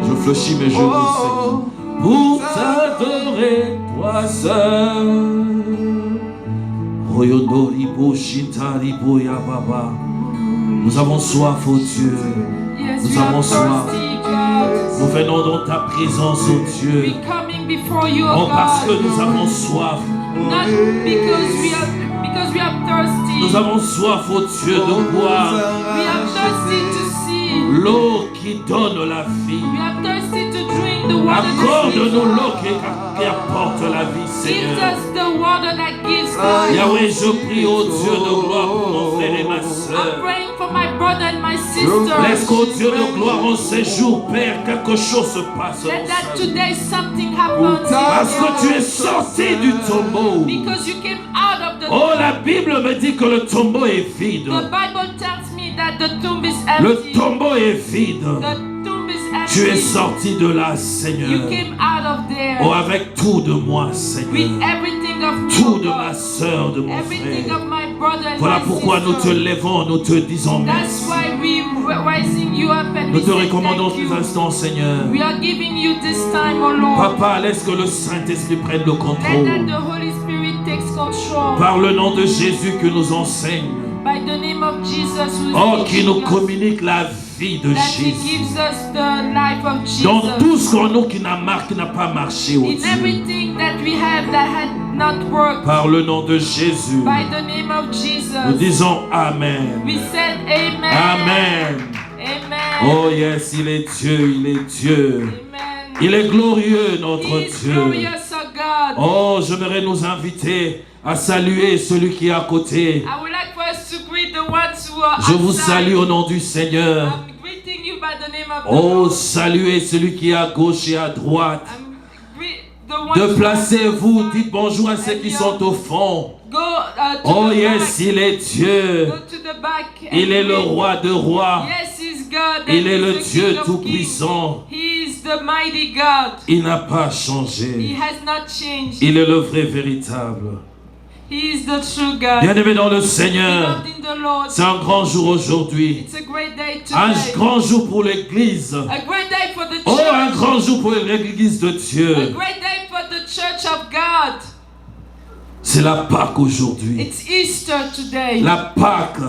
Je fléchis mes genoux, Seigneur, pour t'adorer, toi seul. Nous avons soif, oh Dieu. Nous avons soif. Nous venons dans ta présence, oh Dieu. Oh, parce que nous avons soif. Nous avons soif, oh Dieu, de boire l'eau qui donne la vie. Accorde-nous l'eau qui apporte la vie, Seigneur. Yahweh, je prie, oh Dieu de gloire, pour mon frère et ma soeur. Laisse qu'au Dieu de gloire, en ces jours, Père, quelque chose se passe. Parce que tu es sorti du tombeau. Oh, la Bible me dit que le tombeau est vide. Le tombeau est vide. Tu es sorti de là, Seigneur. Oh, avec tout de moi, Seigneur. Tout de ma soeur, de mon frère. Voilà pourquoi nous te lèvons, nous te disons merci. Nous te recommandons ces instants, Seigneur. Papa, laisse que le Saint-Esprit prenne le contrôle. Par le nom de Jésus que nous enseigne. Oh, qui nous communique la vie de Jésus. Dans tout ce qu'on a qui n'a pas marché au Dieu. Par le nom de Jésus. Nous disons Amen. Amen. Oh yes, il est Dieu, il est Dieu. Il est glorieux, notre Dieu. Oh, j'aimerais nous inviter à saluer celui qui est à côté. Je vous salue au nom du Seigneur. Oh, saluez celui qui est à gauche et à droite. Déplacez-vous, dites bonjour à ceux qui sont au fond. Oh yes, il est Dieu. Il est le roi de rois. Il est le Dieu tout-puissant. Il n'a pas changé. Il est le vrai véritable. Bien-aimé dans le Seigneur, c'est un grand jour aujourd'hui. Un grand jour pour l'Église. Oh, un grand jour pour l'Église de Dieu. C'est la Pâque aujourd'hui. La Pâque,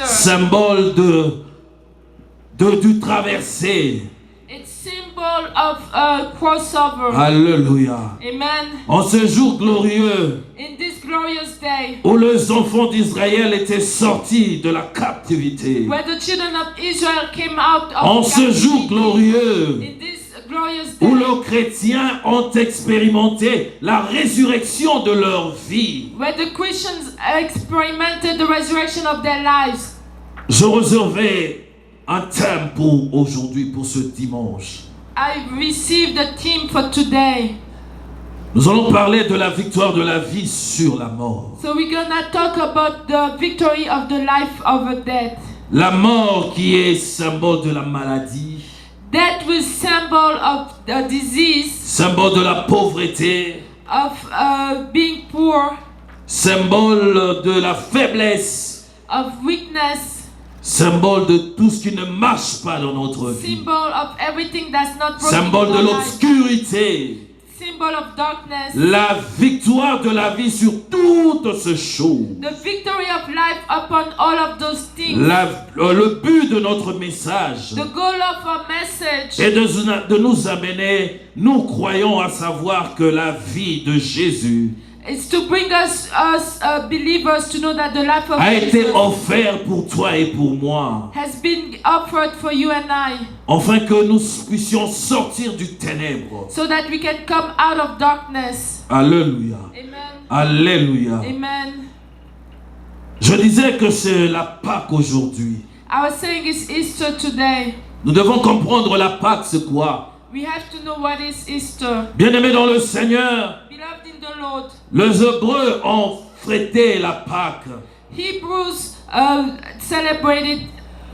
symbole du traversé. Symbol of crossover. Alléluia. Amen. En ce jour glorieux, in this glorious day, où les enfants d'Israël étaient sortis de la captivité, where the children of Israel came out of en ce jour glorieux, in this glorious day, où les chrétiens ont expérimenté la résurrection de leur vie, where the Christians experimented the resurrection of their lives. Je réservais un thème pour aujourd'hui, pour ce dimanche. I received the theme for today. Nous allons parler de la victoire de la vie sur la mort. So we're gonna talk about the victory of the life over death. La mort qui est symbole de la maladie. Death was symbol of the disease. Symbole de la pauvreté. Of being poor. Symbole de la faiblesse. Of weakness. Symbole de tout ce qui ne marche pas dans notre vie. Symbol of everything that's not working. Symbole de l'obscurité. Symbol of darkness. La victoire de la vie sur toutes ces choses. The victory of life upon all of those things. Le but de notre message. The goal of our message. Est de nous amener, nous croyons à savoir que la vie de Jésus It's to bring us believers to know that the life of a été Jesus offert pour toi et pour moi, has been offered for you and I, afin que nous puissions sortir du ténèbre. so that we can come out of darkness. Alléluia. Amen. Alléluia. Amen. Je disais que c'est la Pâque aujourd'hui. I was saying it's Easter today. Nous devons comprendre la Pâque, c'est quoi? We have to know what is Easter. Bien-aimés dans le Seigneur, Beloved in the Lord, les Hébreux ont fêté la Pâque. Hebrews celebrated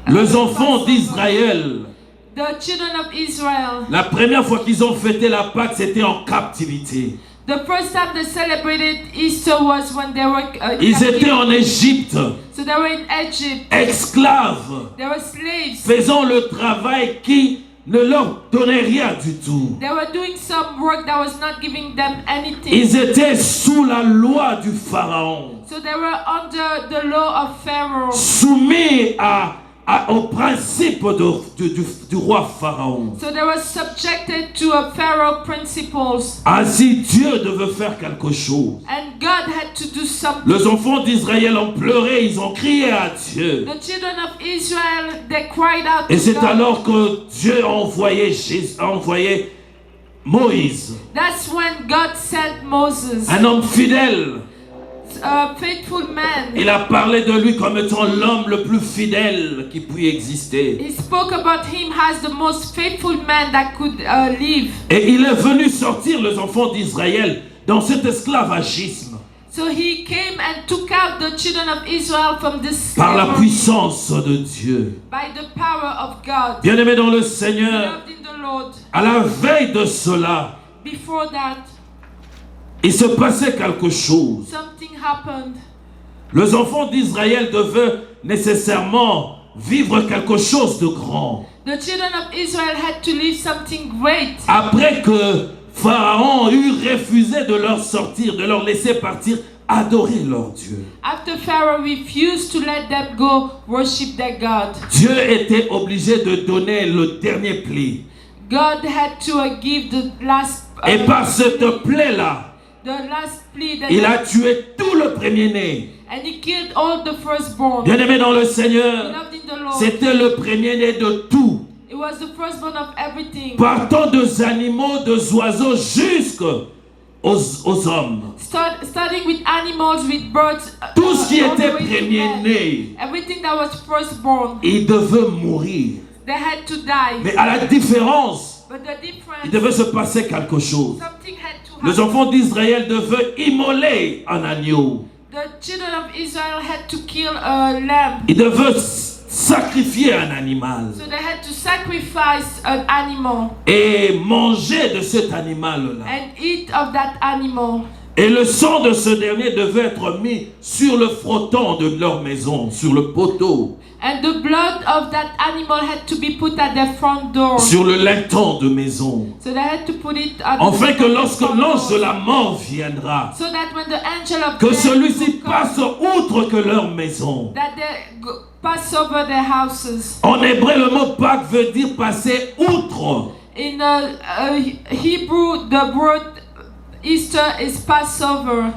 Les enfants d'Israël, the children of Israel. la première fois qu'ils ont fêté la Pâque, c'était en captivité. The first time they celebrated Easter was when they were Ils étaient en Égypte, so they were in Egypt. esclaves, They were slaves. faisant le travail qui ne leur donnait rien du tout. They were doing some work that was not giving them anything. Ils étaient sous la loi du Pharaon, So they were under the law of Pharaoh, soumis au principe du roi Pharaon. so they were subjected to a Pharaoh principles. Ainsi, Dieu devait faire quelque chose. And God had to do something. Les enfants d'Israël ont pleuré, ils ont crié à Dieu. The children of Israel, they cried out Et to c'est God. alors que Dieu a envoyé Moïse, That's when God sent Moses, un homme fidèle. a faithful man. Il a parlé de lui comme étant l'homme le plus fidèle qui puisse exister. He spoke about him as the most faithful man that could live. Et il est venu sortir les enfants d'Israël dans cet esclavagisme So he came and took out the children of Israel from this par la slavery puissance de Dieu. by the power of God. Bien-aimés dans le Seigneur, Loved in the Lord. à la veille de cela, Before that, il se passait quelque chose. something happened. Les enfants d'Israël devaient nécessairement vivre quelque chose de grand. The children of Israel had to live something great. Après que Pharaon eut refusé de leur sortir, de leur laisser partir, adorer leur Dieu. After Pharaoh refused to let them go worship their God, Dieu était obligé de donner le dernier pli. God had to give the last Et par cette plaie-là, plea that il a tué tout le premier-né. and he killed all the firstborn. Bien-aimé dans le Seigneur, Loved in the Lord. c'était le premier-né de tout. It was the firstborn of everything. Partant des animaux, des oiseaux, jusqu'aux hommes. Starting with animals, with birds, Tout ce qui all the était way to premier-né, man. Everything that was firstborn, il devait mourir. they had to die. Mais à la différence, But the difference, il devait se passer quelque chose. something had to Les happen. enfants d'Israël devaient immoler un agneau. The children of Israel had to kill a lamb. Ils devaient sacrifier un animal So they had to sacrifice an animal et manger de cet animal-là. and eat of that animal. Et le sang de ce dernier devait être mis sur le frotton de leur maison, sur le poteau, And the blood of that animal had to be put at their front door. sur le linteau de maison. So they had to put it at Afin que the lorsque front l'ange de door. la mort viendra, So that when the angel of que death celui-ci would come, passe outre que leur maison. that they pass over their houses. En hébreu, le mot Pâques veut dire passer outre. In Hebrew, the word Easter is Passover.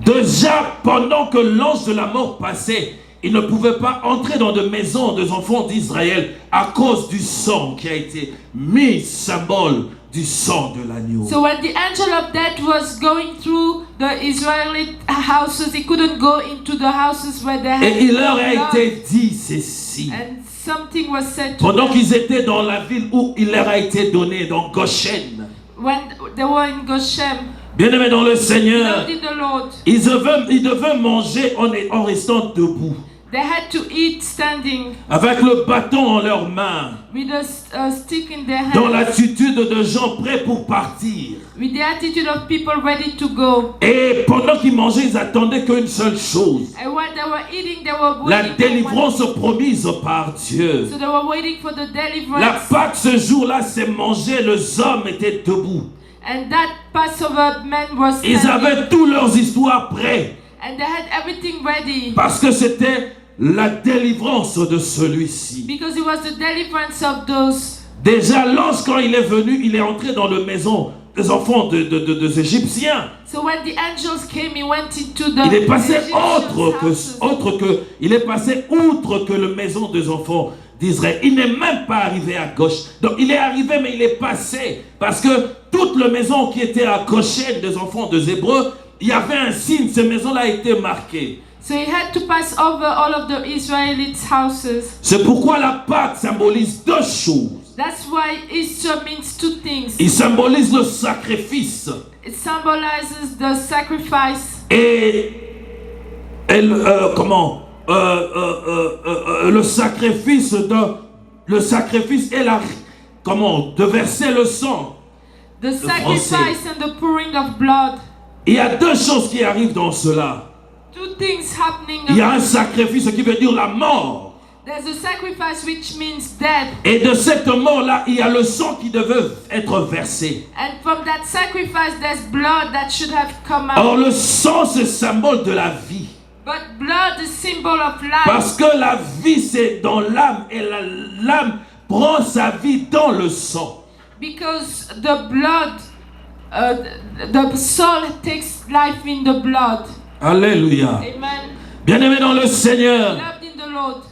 Déjà, pendant que l'ange de la mort passait, il ne pouvait pas entrer dans de maisons des enfants d'Israël à cause du sang qui a été mis, symbole du sang de l'agneau. So when the angel of death was going through the Israeli houses, he couldn't go into the houses where they had Et il leur a blood. été dit ceci. And something was said to Pendant them qu'ils étaient dans la ville où il leur a été donné, dans Goshen. when they were in Goshen. Bien-aimés dans le Seigneur, Loved in the Lord. ils devaient manger en restant debout, They had to eat standing avec le bâton en leurs mains, with a stick in their dans hand, l'attitude de gens prêts pour partir. with the attitude of people ready to go. Et pendant qu'ils mangeaient, ils attendaient qu'une seule chose: And while they were eating, they were la waiting for one délivrance promise par Dieu. So they were waiting for the La deliverance. Pâque ce jour-là, c'est manger, les hommes étaient debout. And that Passover man was Ils standing. avaient toutes leurs histoires prêtes, And they had everything ready. parce que c'était la délivrance de celui-ci. Because it was the deliverance of those. Déjà, lorsqu'il est venu, il est entré dans la maison des enfants des Égyptiens. So when the angels came, he went into Il est the passé Egyptians' houses. il est passé outre que la maison des enfants d'Israël. Il n'est même pas arrivé à gauche. Donc il est arrivé, mais il est passé. Parce que toute la maison qui était à Goshen des enfants des Hébreux, il y avait un signe. Cette maison-là a été marquée. So he had to pass over all of the Israelites' houses. C'est pourquoi la Pâque symbolise deux choses. That's why Easter means two things. Il symbolise le sacrifice. It symbolizes the sacrifice Et le sacrifice et de verser le sang. The sacrifice and the pouring of blood. Il y a deux choses qui arrivent dans cela. Two things happening. Il y a un sacrifice qui veut dire la mort. There's a sacrifice which means death. Et de cette mort-là, il y a le sang qui devait être versé. And from that sacrifice, there's blood that should have come out. Or le sang, c'est symbole de la vie. But blood is symbol of life. Parce que la vie, c'est dans l'âme. Et l'âme prend sa vie dans le sang. Because the blood, the soul takes life in the blood. Alléluia. Amen. Bien-aimés dans le Seigneur. Loved in the Lord.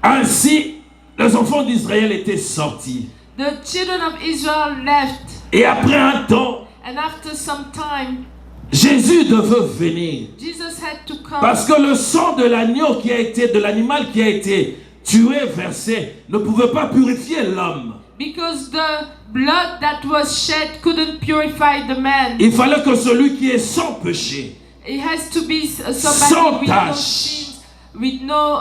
Ainsi, les enfants d'Israël étaient sortis. The children of Israel left. Et après un temps, And after some time, Jésus devait venir. Jesus had to come. Parce que le sang de l'agneau de l'animal qui a été tué, versé, ne pouvait pas purifier l'homme. Because the blood that was shed couldn't purify the man. Il fallait que celui qui est sans péché, It has to be sans somebody with no tache, sins, with no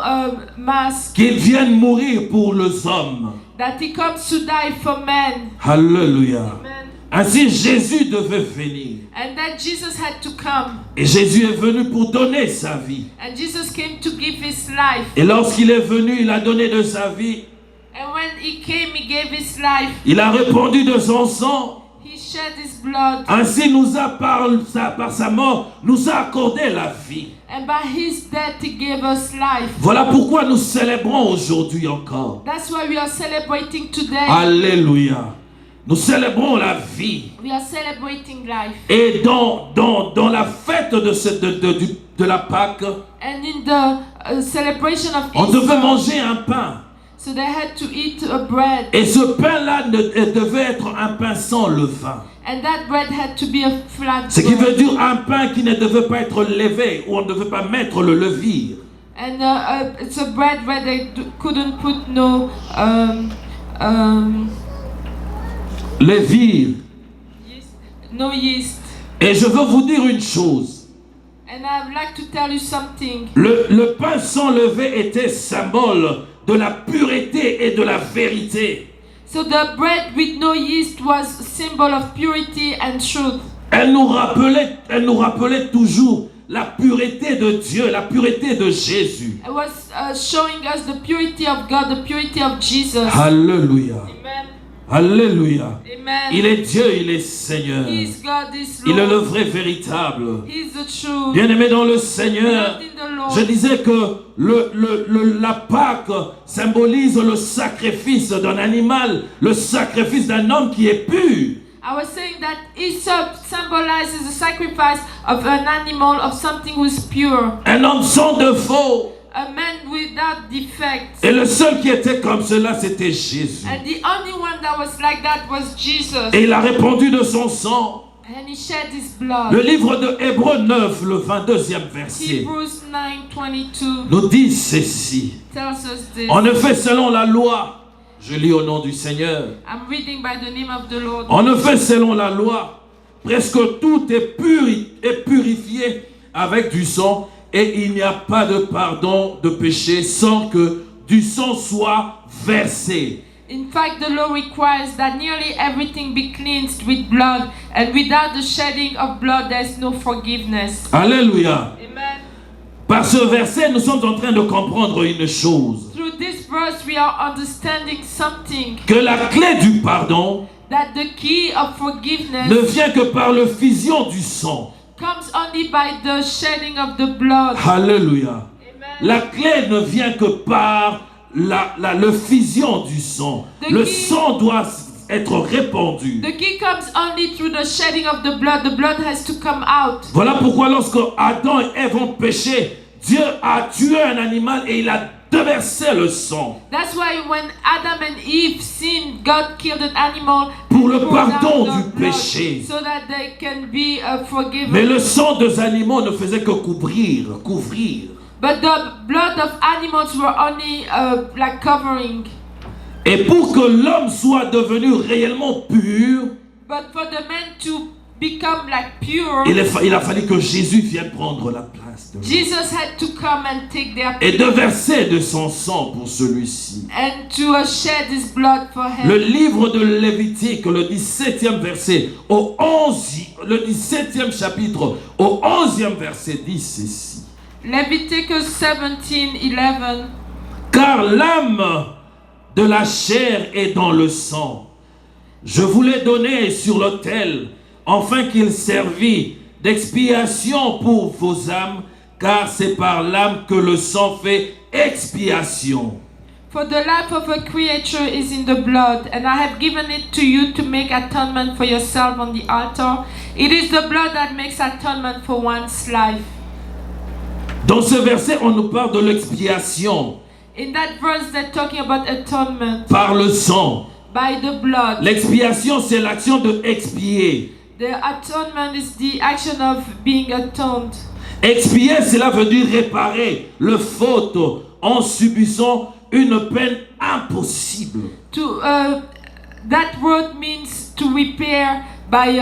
mask. qu'il vienne mourir pour les hommes. That he comes to die for men. Alléluia. Amen. Ainsi Jésus devait venir. And then Jesus had to come. Et Jésus est venu pour donner sa vie. And Jesus came to give his life. Et lorsqu'il est venu, il a donné de sa vie. And when he came, he gave his life. Il a répandu de son sang. He shed his blood. Ainsi par sa mort, nous a accordé la vie. And by his death, he gave us life. Voilà pourquoi nous célébrons aujourd'hui encore. That's why we are celebrating today. Alléluia. Nous célébrons la vie. We are celebrating life. Et dans la fête de la Pâque, And in the celebration of on devait Easter, manger un pain. so they had to eat a bread. Et ce pain-là devait être un pain sans levain. And that bread had to be a flat Ce qui veut bread. dire un pain qui ne devait pas être levé, où on ne devait pas mettre le levier. And it's a bread where they couldn't put no Levure. yeast, no yeast. Et je veux vous dire une chose. And I'd like to tell you something. Le pain sans levain était symbole de la pureté et de la vérité. So the bread with no yeast was a symbol of purity and truth. Elle nous rappelait toujours la pureté de Dieu, la pureté de Jésus. It was showing us the purity of God, the purity of Jesus. Alléluia. Amen. Alléluia. Amen. Il est Dieu, il est Seigneur. He is God, he is Il est le Lord. vrai véritable. He is the truth. Bien-aimé dans le Seigneur, Loved in the Lord. je disais que la Pâque symbolise le sacrifice d'un animal, le sacrifice d'un homme qui est pur. I was saying that Easter symbolizes the sacrifice of an animal, of something who is pure. Un homme sans défaut. A man without defect. Et le seul qui était comme cela, c'était Jésus. And the only one that was like that was Jesus. Et il a répandu de son sang. And he shed his blood. Le livre de Hébreux 9, le 22e verset, Hebrews 9:22 nous dit ceci. tells us this. En effet, selon la loi, je lis au nom du Seigneur. I'm reading by the name of the Lord. En effet, selon la loi, presque tout est purifié avec du sang, et il n'y a pas de pardon de péché sans que du sang soit versé. In fact, the law requires that nearly everything be cleansed with blood, and without the shedding of blood, there's no forgiveness. Alléluia. Amen. Par ce verset, nous sommes en train de comprendre une chose. Through this verse, we are understanding something, Que la clé du pardon that the key of forgiveness ne vient que par le fusion du sang. comes only by the shedding of the blood. Alléluia. Amen. La clé ne vient que par le fusion du sang. Le sang doit être répandu. The key comes only through the shedding of the blood. The blood has to come out. Voilà pourquoi lorsque Adam et Ève ont péché, Dieu a tué un animal et il a déversé le sang. That's why when Adam and Eve sinned, God killed an animal Pour le and poured pardon out du the blood péché. so that they can be forgiven. Mais le sang des animaux ne faisait que couvrir. But the blood of animals were only like covering. Et pour que l'homme soit devenu réellement pur, But for the man to become like pure, il a fallu que Jésus vienne prendre la place de Jesus had to come and take their et de verser de son sang pour celui-ci. and to shed his blood for him. Le livre de Lévitique, le 17e verset, le 17e chapitre, au 11e verset, dit ceci. Leviticus 17:11. Car l'âme de la chair est dans le sang. Je vous l'ai donné sur l'autel, afin qu'il servît d'expiation pour vos âmes, car c'est par l'âme que le sang fait expiation. For the life of a creature is in the blood, and I have given it to you to make atonement for yourself on the altar. It is the blood that makes atonement for one's life. Dans ce verset, on nous parle de l'expiation. In that verse, they're talking about atonement Par le sang. by the blood. L'expiation, c'est l'action de expier. The atonement is the action of being atoned. Expier, cela veut dire réparer le faute en subissant une peine impossible. That word means to repair by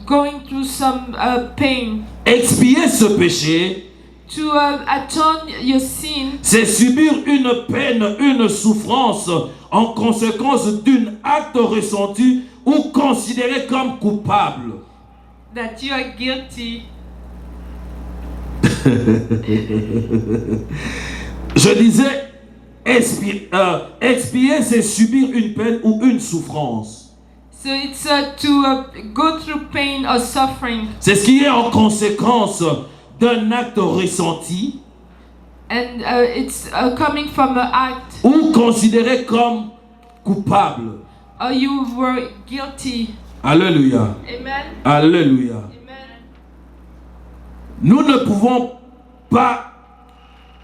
going through some pain. Expier ce péché, To atone your sin, c'est subir une peine, une souffrance en conséquence d'un acte ressenti ou considéré comme coupable. that you are guilty. Je disais, expier, c'est subir une peine ou une souffrance. So it's to go through pain or suffering. C'est ce qui est en conséquence d'un acte ressenti And it's coming from an act, ou considéré comme coupable. or you were guilty. Alléluia. Amen. Alléluia. Amen. Nous ne pouvons pas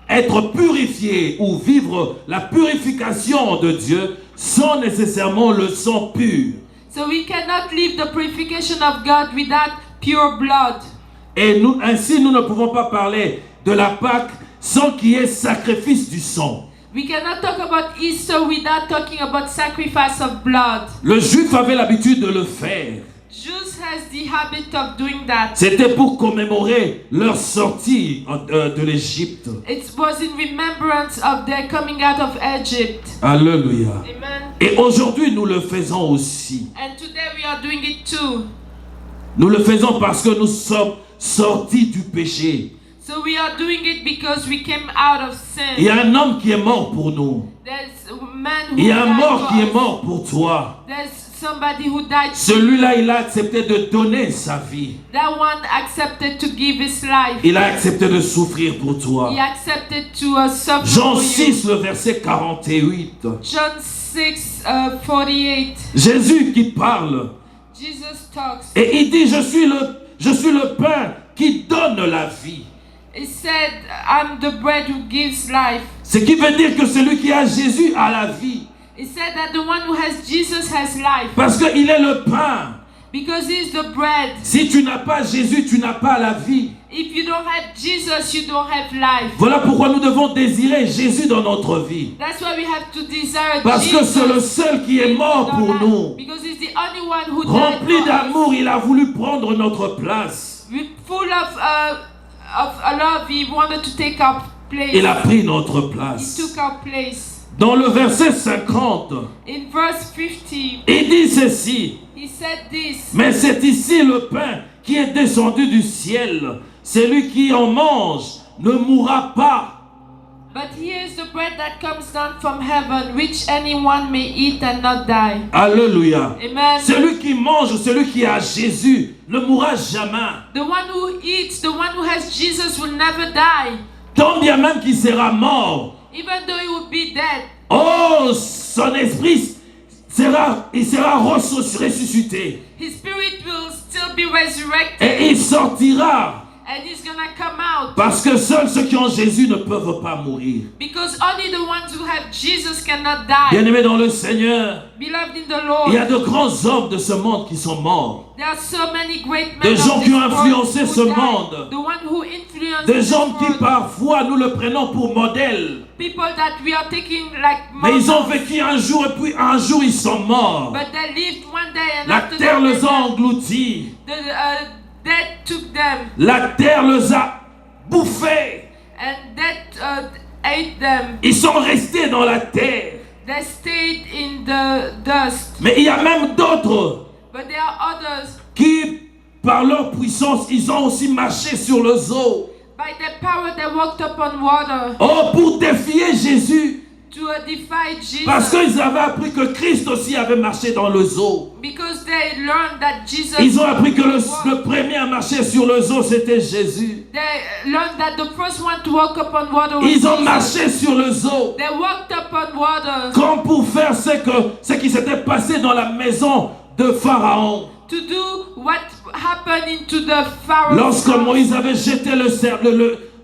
être purifiés ou vivre la purification de Dieu sans nécessairement le sang pur. So we cannot live the purification of God without pure blood. Et ainsi, nous ne pouvons pas parler de la Pâque sans qu'il y ait sacrifice du sang. We cannot talk about Easter without talking about sacrifice of blood. Le Juif avait l'habitude de le faire. Jews has the habit of doing that. C'était pour commémorer leur sortie de l'Égypte. It was in remembrance of their coming out of Egypt. Alléluia. Amen. Et aujourd'hui, nous le faisons aussi. And today we are doing it too. Nous le faisons parce que nous sommes sortis du péché. So we are doing it because we came out of Il y sin. a un homme qui est mort pour nous. There's a man who Il y a un died mort for qui est us. mort pour toi. There's somebody who died. Celui-là, il a accepté de donner sa vie. That one accepted to give his life. Il a accepté de souffrir pour toi. He accepted to suffer Jean for 6, you. le verset 48. John 6:48. Jésus qui parle. Jesus talks. Et il dit, je suis le pain qui donne la vie. He said, I'm the bread who gives life. Ce qui veut dire que celui qui a Jésus a la vie. He said that the one who has Jesus has life. Parce qu'il est le pain. Because he's the bread. Si tu n'as pas Jésus, tu n'as pas la vie. If you don't have Jesus, you don't have life. Voilà pourquoi nous devons désirer Jésus dans notre vie. That's why we have to desire Parce que Jesus. c'est le seul qui est mort pour nous. Because he's the only one who Rempli died for us. d'amour, il a voulu prendre notre place. Full of love, he wanted to take our place. Il a pris notre He place. took our place. Dans le verset 50, In verse 50, il dit ceci. he said this. Mais c'est ici le pain qui est descendu du ciel. Celui qui en mange ne mourra pas. But here is the bread that comes down from heaven, which anyone may eat and not die. Alléluia. Amen. Celui qui mange, celui qui a Jésus, ne mourra jamais. The one who eats, the one who has Jesus will never die. Tant bien même qu'il sera mort. Even though he would be dead. Oh, son esprit sera ressuscité. His spirit will still be resurrected. Et il sortira And he's gonna come out. Parce que seuls ceux qui ont Jésus ne peuvent pas mourir. Because only the ones who have Jesus cannot die. Bien-aimés dans le Seigneur, Beloved in the Lord, il y a de grands hommes de ce monde qui sont morts. there are so many great men Des gens of qui this ont world influencé who ce died. monde. The one who influenced Des this gens qui world. parfois nous le prenons pour modèle. People that we are taking like Mais ils ont models. vécu un jour et puis un jour ils sont morts. But they lived one day and La after terre that, les a engloutis. the death took them La terre les a bouffés. and death ate them. Ils sont restés dans la terre. They stayed in the dust. Mais il y a même d'autres But there are others, qui, par leur puissance, ils ont aussi marché sur les eaux. by their power they walked upon water Oh, pour défier Jésus. to defy Jesus. Parce qu'ils avaient appris que Christ aussi avait marché dans les eaux. Because they learned that Jesus Ils ont appris que le walked. premier à marcher sur les eaux, c'était Jésus. They learned that the first one to walk upon water was Ils ont Jesus. marché sur les eaux. They walked upon water Comme pour faire ce qui s'était passé dans la maison de Pharaon. to do what happened into the Pharaoh. Lorsque Moïse avait jeté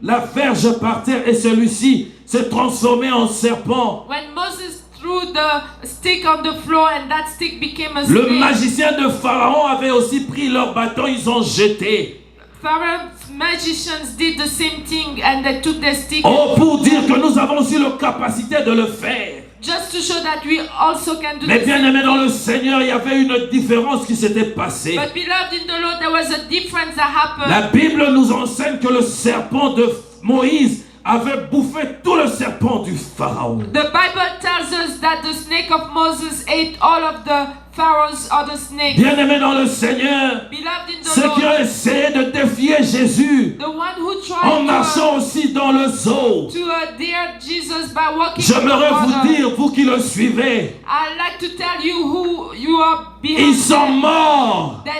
la verge par terre et celui-ci s'est transformé en serpent. When Moses threw the stick on the floor and that stick became a Le snake. magicien de Pharaon avait aussi pris leur bâton, ils ont jeté. Pharaoh's magicians did the same thing and they took their stick. Oh, pour dire que nous avons aussi la capacité de le faire. Just to show that we also can do Mais the bien same aimé dans thing. le Seigneur, il y avait une différence qui s'était passée. But beloved in the Lord, there was a difference that happened. La Bible nous enseigne que le serpent de Moïse avait bouffé tout le serpent du Pharaon. The Bible tells us that the snake of Moses ate all of the Pharaoh's other snakes. Bien aimé dans le Seigneur, Beloved in the ceux qui Lord, ont essayé de défier Jésus the one who en tried marchant aussi dans le eau, to dare Jesus by walking j'aimerais on vous water. dire, vous qui le suivez, I'd like to tell you who you are ils behind sont morts. that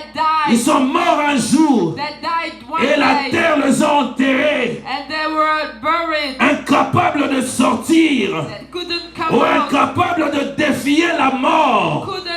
Ils died. sont morts un jour. That died one Et la day. terre les a enterrés, And they were buried. incapables de sortir, That couldn't come ou out. incapables de défier la mort. Couldn't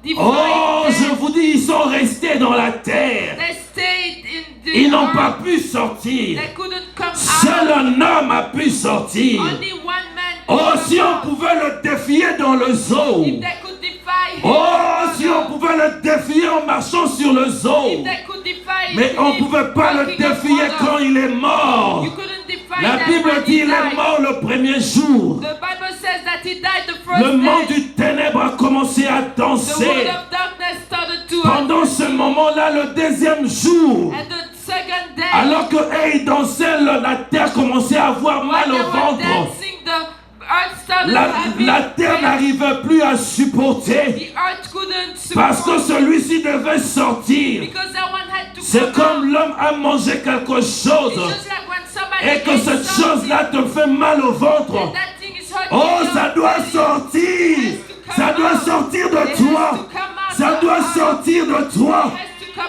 defy Oh, je death. vous dis, ils sont restés dans la terre. They stayed in the Ils n'ont earth. pas pu sortir. They couldn't come Seul out. un homme a pu sortir. Only one man Oh, could si come on out. pouvait le défier dans le zoo. If they could defy him, Oh, si on pouvait le défier en marchant sur le zoo. if they could defy Mais him, on ne pouvait pas le walking on défier water, quand il est mort. you couldn't defy La them Bible when dit he il est died. mort le premier jour. The Bible says that he died the first Le monde day. du ténèbre a commencé à The world danser. of darkness started to Pendant ce moment-là, le deuxième jour, and the second day, alors que ils dansaient, la terre commençait à avoir when mal they au were ventre. dancing, the earth started La having terre pain. n'arrivait plus à supporter The earth couldn't parce que support celui-ci devait sortir. because that one had to C'est come out. comme l'homme a mangé quelque It's chose just like when somebody et que ate cette something chose-là te fait mal au and ventre. that thing is hurting Oh, your ça doit belly. sortir. Ça doit sortir de toi. Ça doit sortir de toi.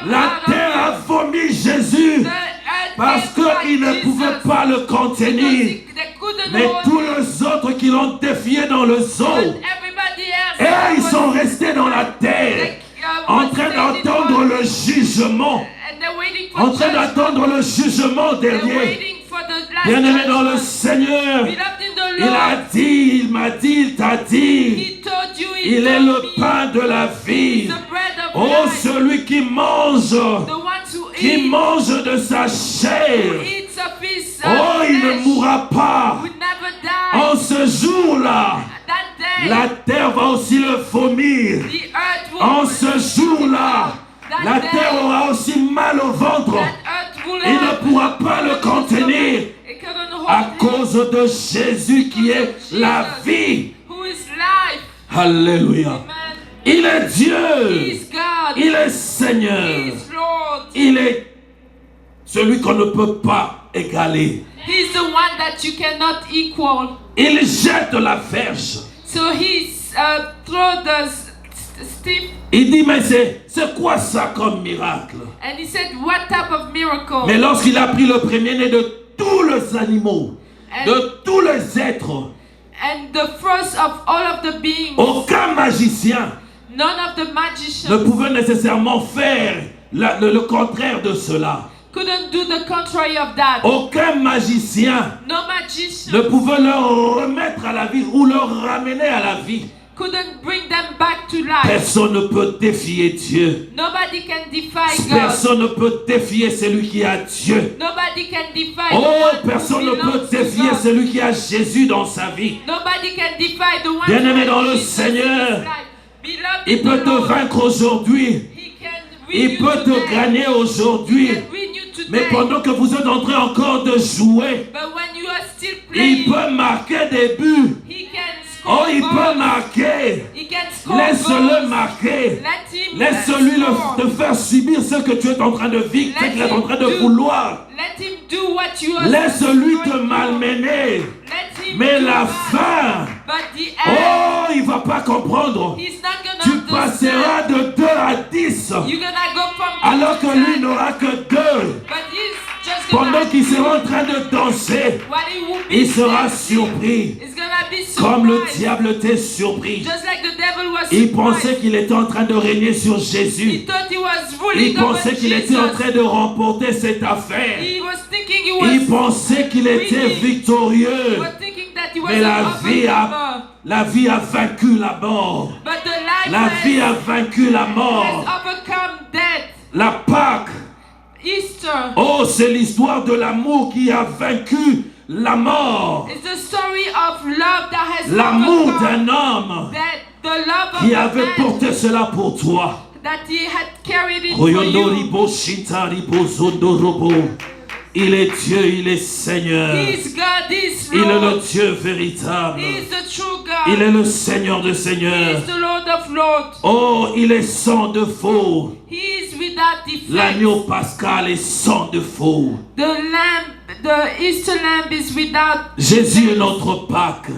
La terre a vomi Jésus parce qu'il ne pouvait pas le contenir. Mais tous les autres qui l'ont défié dans le zoo, et ils sont restés dans la terre, en train d'entendre le jugement, en train d'attendre le jugement derrière. Bien-aimé dans le Seigneur, il m'a dit, il t'a dit, il est le pain de la vie. Oh, celui qui mange de sa chair, oh, il ne mourra pas. En ce jour-là, la terre va aussi le vomir. En ce jour-là, la terre aura aussi mal au ventre. Il ne pourra pas le contenir à cause de Jésus qui est la vie. Alléluia. Il est Dieu. Il est Seigneur. Il est celui qu'on ne peut pas égaler. He's the one that you cannot equal. Il jette la verge. So he threw the stick. Il dit, mais c'est quoi ça comme miracle? And he said, what type of miracle? Mais lorsqu'il a pris le premier-né de tous les animaux, de tous les êtres, and the first of all of the beings, aucun magicien none of the magicians, ne pouvait nécessairement faire le contraire de cela. couldn't do the contrary of that. Aucun magicien No magician ne pouvait leur remettre à la vie ou leur ramener à la vie. couldn't bring them back to life. Personne ne peut défier Dieu. Nobody can defy God. Personne ne peut défier celui qui a Dieu. Nobody can defy Oh, the one personne who ne peut belongs to défier God. celui qui a Jésus dans sa vie. Nobody can defy the one Bien-aimé who dans has le Jesus in his Seigneur, life. Beloved il in peut the te Lord, vaincre aujourd'hui. He can win Il you peut te today. gagner He aujourd'hui. can win you today. Mais pendant que vous êtes en train encore de jouer, But when you are still il playing, peut marquer des buts. He can Oh, score il peut goals. marquer. He can score Laisse-le goals. marquer. Let him Laisse-lui score. te faire subir ce que tu es en train de vivre, ce Let qu'il est en him train de do- vouloir. Let him do what you are Laisse-lui te going to. malmener. Let him Mais do la that. fin, But the end, oh, il ne va pas comprendre. he's not gonna Tu understand. passeras de 2 à 10, You're gonna go from alors que to lui 10, n'aura que 2. but he's just gonna Pendant qu'il sera en train de danser, what he will be il sera dancing. surpris. He's gonna be Comme le surprised. diable t'est surpris. Just like the devil was Il pensait surprised. qu'il était en train de régner sur He Jésus. thought he was ruling Il pensait over qu'il était en Jesus. train de remporter cette affaire. He was thinking he was Il pensait qu'il était winning. He victorieux. was thinking that he was Mais an la vie a vaincu la mort. But the life La vie a vaincu la has mort. overcome death. La Pâque, Easter oh, c'est l'histoire de l'amour qui a vaincu la mort. is the story of love that has L'amour overcome d'un homme death. The love of qui a avait man porté cela pour toi. that he had carried it for you. Oyondoribo Shintaribo Zondorobo. Il est Dieu, il est Seigneur. He is God, he is Il est le Lord. Dieu véritable. He is the true God. Il est le Seigneur de He Seigneurs. is the Lord of Lords. Oh, il est sans défaut. He is without defect. L'agneau pascal est sans défaut. The lamb, the Easter lamb is without Jésus est defect. notre Pâque.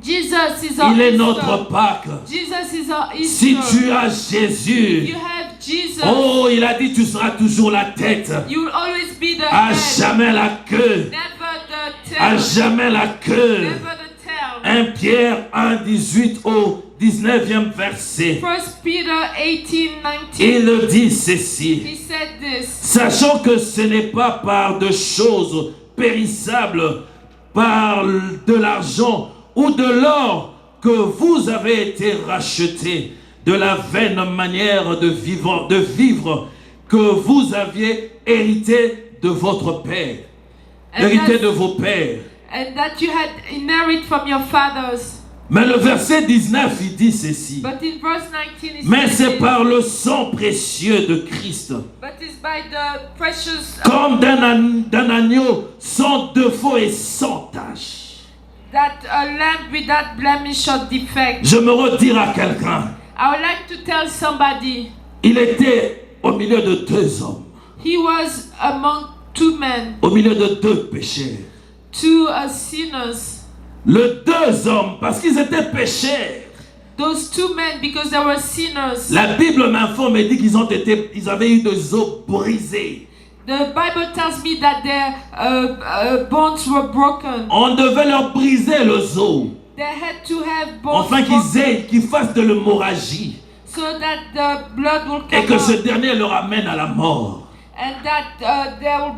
Jesus is our Il est Easter. notre Pâque. Jesus is our Easter. Si tu as If Jésus, you have Jesus, oh, il a dit tu seras toujours la tête. you will always be the À head, jamais la queue. never the tail. À jamais la queue. Never the tail. 1 Pierre 1, 18 au 19e verset. 1 Peter 18, 19. Il dit ceci. He said this. Sachant que ce n'est pas par de choses périssables, par de l'argent ou de l'or que vous avez été rachetés de la vaine manière de vivre que vous aviez hérité de votre père, hérité de vos pères. And that you had inherited from your fathers. Mais le verset 19, il dit ceci. But in verse 19 it Mais says c'est this, par le sang précieux de Christ, but it's by the precious comme d'un agneau sans défaut et sans tache. that a lamb without blemish or defect. Je me retire à quelqu'un. I would like to tell somebody, Il était au milieu de 2 hommes, he was among 2 men, au milieu de 2 pécheurs. 2 sinners. Les 2 hommes, parce qu'ils étaient pécheurs. Those 2 men, because they were sinners. La Bible m'informe et dit ils avaient eu des os brisés. The Bible tells me that their bones were broken. On devait leur briser les os, They had to have bones afin broken qu'ils fassent de l'hémorragie so that the blood will et come que ce out dernier leur amène à la mort. and that they will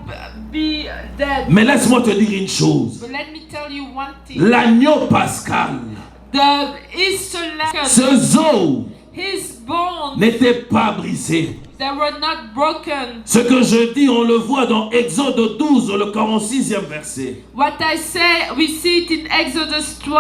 be dead. Mais laisse-moi te dire une chose. But let me tell you one thing. L'agneau pascal, The Easter lamb, ces os his bones, n'étaient pas brisés. they were not broken. Ce que je dis, on le voit dans Exode 12, le 46e verset. What I say, we see it in Exodus 12.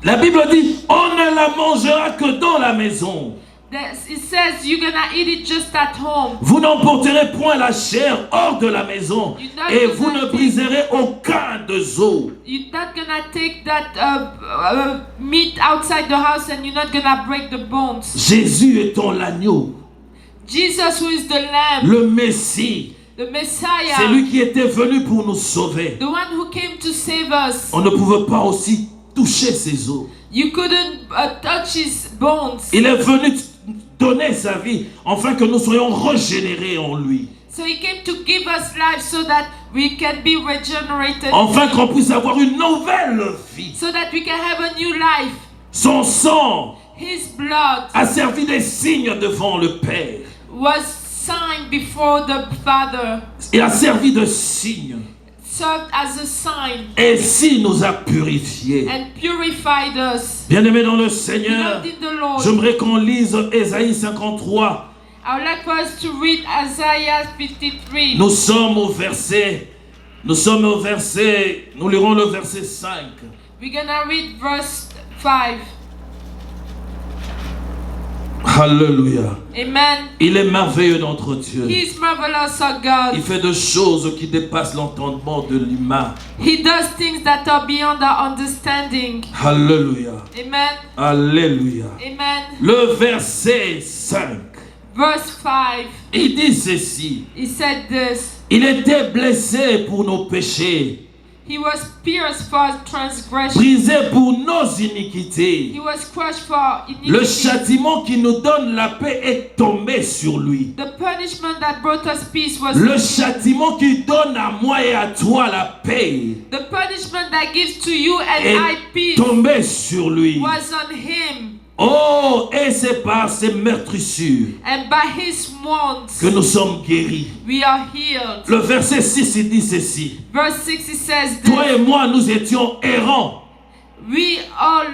La Bible dit, on ne la mangera que dans la maison. It says you're gonna eat it just at home. Vous n'emporterez point la chair hors de la maison et vous ne briserez aucun des os. You're not gonna take that meat outside the house and you're not gonna break the bones. Jésus étant l'agneau, Jesus, who is the Lamb, le Messie, the Messiah, c'est lui qui était venu pour nous sauver. the one who came to save us. On ne pouvait pas aussi toucher ses os. You couldn't touch his bones. Il est venu donner sa vie afin que nous soyons régénérés en lui. So he came to give us life so that we can be regenerated. Afin qu'on puisse avoir une nouvelle vie. So that we can have a new life. Son sang His blood a servi des signes devant le Père. was sign before the Father. Il a servi de signe. Served as a sign. Et s'il nous a purifiés. And purified us. Bien-aimés dans le Seigneur, Beloved in the Lord. j'aimerais qu'on lise Ésaïe 53. I would like for us to read Isaiah 53. Nous sommes au verset, nous lirons le verset 5. We're gonna read verse 5. Alléluia. Amen. Il est merveilleux notre Dieu. He is marvelous, our God. Il fait des choses qui dépassent l'entendement de l'humain. He does things that are beyond our understanding. Alléluia. Amen. Alléluia. Amen. Le verset 5. Verse 5. Il dit ceci. He said this. Il était blessé pour nos péchés, He was pierced for transgression. brisé pour nos iniquités. He was crushed for iniquity. Le châtiment qui nous donne la paix est tombé sur lui. The punishment that brought us peace was Le châtiment qui donne à moi et à toi la paix the punishment that gives to you and est I peace tombé sur lui. was on him. Oh, et c'est par ses meurtrissures And by his wounds que nous sommes guéris. we are healed. Le verset 6, il dit ceci. Verse 6 it says Toi this. et moi, nous étions errants We all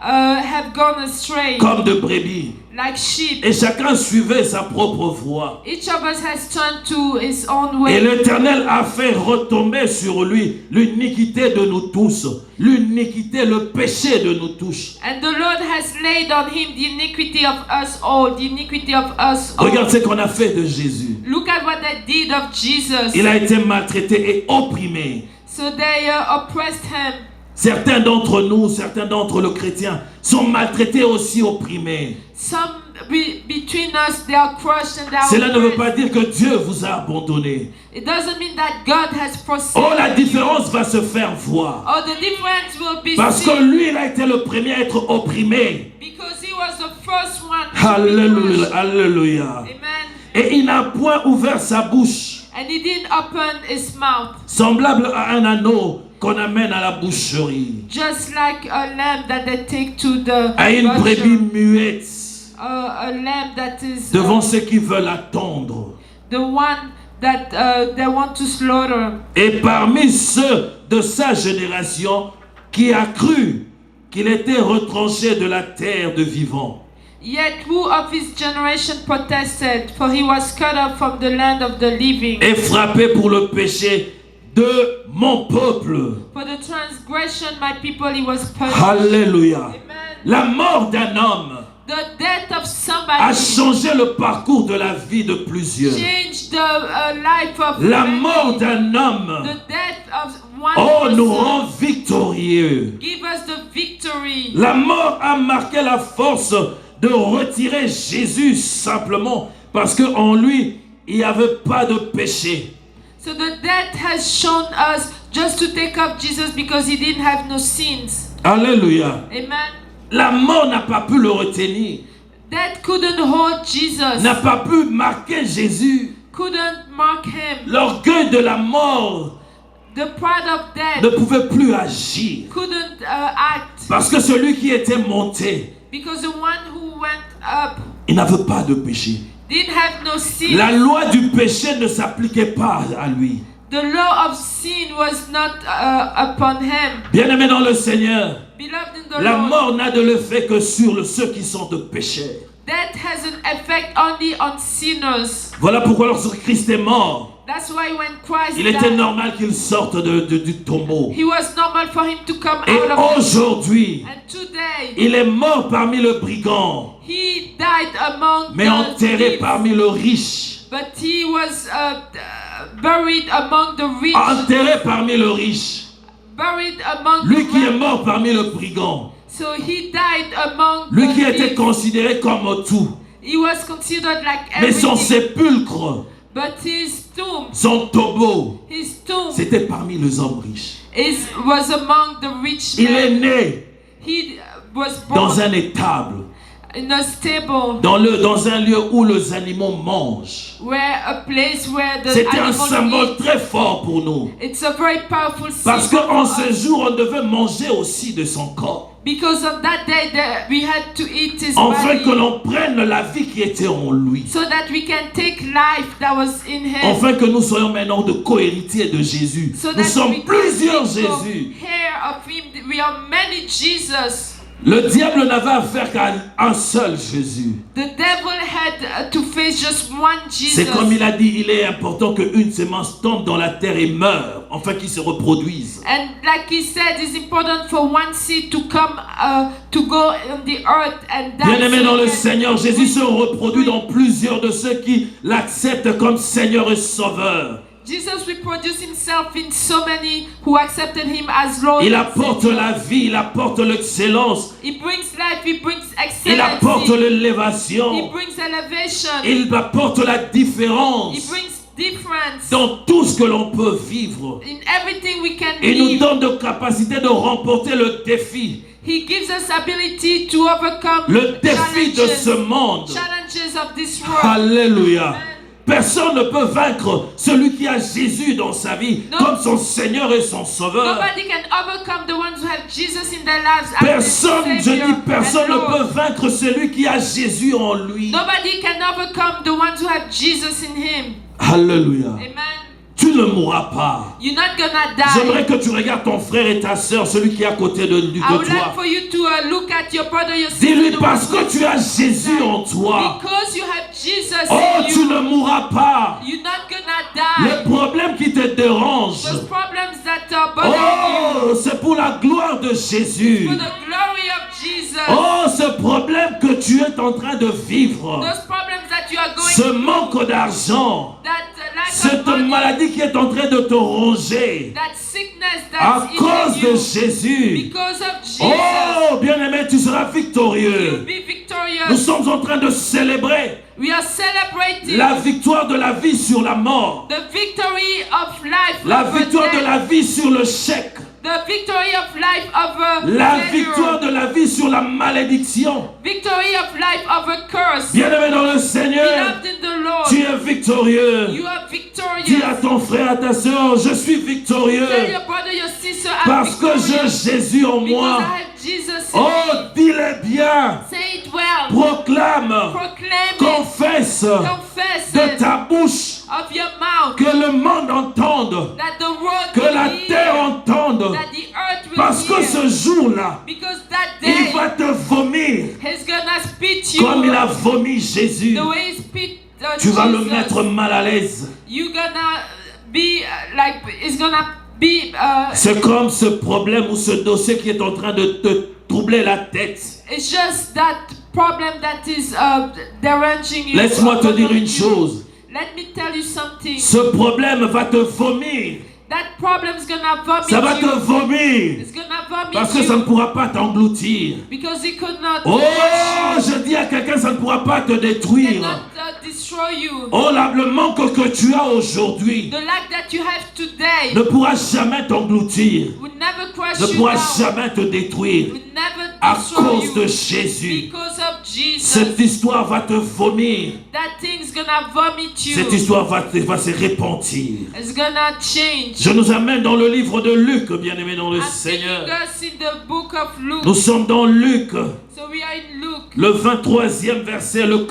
have gone astray comme de brebis, like sheep. et chacun suivait sa propre voie. Each of us has turned to his own Et way. l'Éternel a fait retomber sur lui l'iniquité de nous tous, l'iniquité, le péché de nous tous. And the Lord has laid on him the iniquity of us all, the iniquity of us all. Regarde ce qu'on a fait de Jésus. Look at what they did of Jesus. Il a été maltraité et opprimé. So they oppressed him. Certains d'entre nous, certains d'entre les chrétiens sont maltraités aussi, opprimés. Some between us, they are crushed and they are Cela ne veut oppressed. pas dire que Dieu vous a abandonné. It doesn't mean that God has forsaken Oh, la you. différence va se faire voir. Oh, the difference will be Parce que seen. lui, il a été le premier à être opprimé. Because he was the first one to be Alléluia, crushed. alléluia. Amen. Et il n'a point ouvert sa bouche, And he didn't open his mouth. semblable à un anneau qu'on amène à la boucherie, Just like a lamb that they take to the à une butcher. brebis muette, A lamb that is devant ceux qui veulent attendre. the one that they want to slaughter. Et parmi ceux de sa génération qui a cru qu'il était retranché de la terre de vivants. Yet who of his generation protested, for he was cut off from the land of the living. Et frappé pour le péché de mon peuple. For the transgression my people he was punished. Alléluia. Amen. La mort d'un homme The death of a somebody changé le parcours de la vie de plusieurs. changed the life of La many. mort d'un homme, The death of one oh, nous person rend victorieux. give us the victory. La mort a marqué la force de retirer Jésus simplement parce qu'en lui, il n'y avait pas de péché. So the death has shown us just to take up Jesus because he didn't have no sins. Alléluia. Amen. La mort n'a pas pu le retenir, Death couldn't hold Jesus. n'a pas pu marquer Jésus. Couldn't mark him. L'orgueil de la mort The pride of death ne pouvait plus agir couldn't act parce que celui qui était monté, because the one who went up il n'avait pas de péché. didn't have no sin. La loi du péché ne s'appliquait pas à lui. The law of sin was not upon him. Bien-aimé dans le Seigneur, Beloved in the la Lord, mort n'a de l'effet que sur ceux qui sont de pécheurs. death has an effect only on sinners. Voilà pourquoi lorsque Christ est mort, That's why when Christ il était died, normal qu'il sorte du tombeau. he was normal for him to come Et out of it. aujourd'hui, And today, il est mort parmi le brigand, he died among mais the enterré thieves, parmi le riche. but he was buried among the rich. Enterré parmi le riche. Buried among Lui the qui est rich. mort parmi le brigand. So he died among Lui the qui était thieves. considéré comme tout. He was considered like Mais son everything. sépulcre, But his tomb, c'était parmi les hommes riches. was among the rich Il est men. né He was dans born un étable, in a stable, dans un lieu où les animaux mangent. a place where the C'était un animals symbole eat. très fort pour nous. It's a very powerful Parce symbol qu'en for ce us. jour, on devait manger aussi de son corps. Because of that day we had to eat his Enfin body. que l'on prenne la vie qui était en lui. So that we can take life that was in him. Enfin que nous soyons maintenant de co-héritiers de Jésus. So Nous sommes plusieurs Jésus. Of him. We are many Jesus. Le diable n'avait affaire qu'à un seul Jésus. The devil had to face just one Jesus. C'est comme il a dit, il est important qu'une semence tombe dans la terre et meure, afin qu'il se reproduise. And like he said, it's important for one seed to come, to go on the earth and die. Bien-aimé dans le Seigneur, Jésus se reproduit dans plusieurs de ceux qui l'acceptent comme Seigneur et Sauveur. Jesus reproduced himself in so many who accepted him as Lord. Il apporte la vie, il apporte l'excellence. He brings life, he brings excellency. Il apporte l'élévation. He brings elevation. Il apporte la différence. He brings difference. Dans tout ce que l'on peut vivre. In everything we can Il nous live. donne de capacité de remporter le défi. He gives us ability to overcome Le défi de ce monde. Challenges of this world. Alléluia. Amen. Personne ne peut vaincre celui qui a Jésus dans sa vie comme son Seigneur et son Sauveur. Nobody can overcome the ones who have Jesus in their lives. Personne, je dis personne ne peut vaincre celui qui a Jésus en lui. Nobody can overcome the ones who have Jesus in him. Alléluia. Amen. Tu ne mourras pas. You're not gonna die. J'aimerais que tu regardes ton frère et ta sœur, celui qui est à côté de I would toi. like for you to look at your brother, your sister. Dis-lui parce que tu as Jésus en toi. Because you have Jesus Oh, in tu you. ne mourras pas. You're not gonna die. Les problèmes qui te dérangent. Those problems that are bothering you. Oh, c'est pour la gloire de Jésus. For the glory of Jesus. Oh, ce problème que tu es en train de vivre. Those problems that you are going Ce through. manque d'argent. That lack Cette of money. maladie qui est en train de te ronger. That sickness À that's cause in de you. Jésus. Because of Jesus. Oh, bien-aimé, tu seras You'll victorieux. be victorious. Nous sommes en train de célébrer We are celebrating la victoire de la vie sur la mort. the victory of life La over victoire de death. la vie sur le chèque. The victory of life over La failure. victoire de la vie sur la malédiction. Victory of life over curse. Bien-aimé dans le Seigneur, Beloved in the Lord. tu es victorieux. You are victorious. Dis à ton frère, à ta soeur, je suis victorieux. Tell your brother, your sister, I'm Parce que victorious. j'ai Jésus en Because moi. I have Jesus in Oh, me. dis-le bien. Say it well. Proclame. Proclaim it. Confesse Confess de it ta bouche. of your mouth. Que le monde entende. That the world Que will la hear. terre entende. That the earth will Parce que hear. ce jour-là, Because that il day, va te vomir. he's gonna spit you Comme il a vomi Jésus. the way he spit Tu vas le Jesus. mettre mal à l'aise. You're gonna be like, it's gonna be C'est comme ce problème ou ce dossier qui est en train de te troubler la tête. it's just that problem that is deranging you. Laisse-moi te dire une chose. Let me tell you something. Ce problème va te vomir. That problem's gonna vomit Ça va te you. vomir. It's gonna vomit Parce que you ça ne pourra pas t'engloutir. because it could not Oh, crush you, je dis à quelqu'un, ça ne pourra pas te détruire. cannot destroy you. Oh, le manque que tu as aujourd'hui The lack that you have today ne pourra jamais t'engloutir. will never crush Ne you pourra down. jamais te détruire. Will never À destroy cause you de Jésus. because of Jesus. Cette histoire va te vomir. That thing's gonna vomit you. Cette histoire va se repentir. It's gonna change. Je nous amène dans le livre de Luc, bien-aimé dans le I'm taking Seigneur. us in the book of Luke. Nous sommes dans Luc, So we are in Luke. le 23e verset, le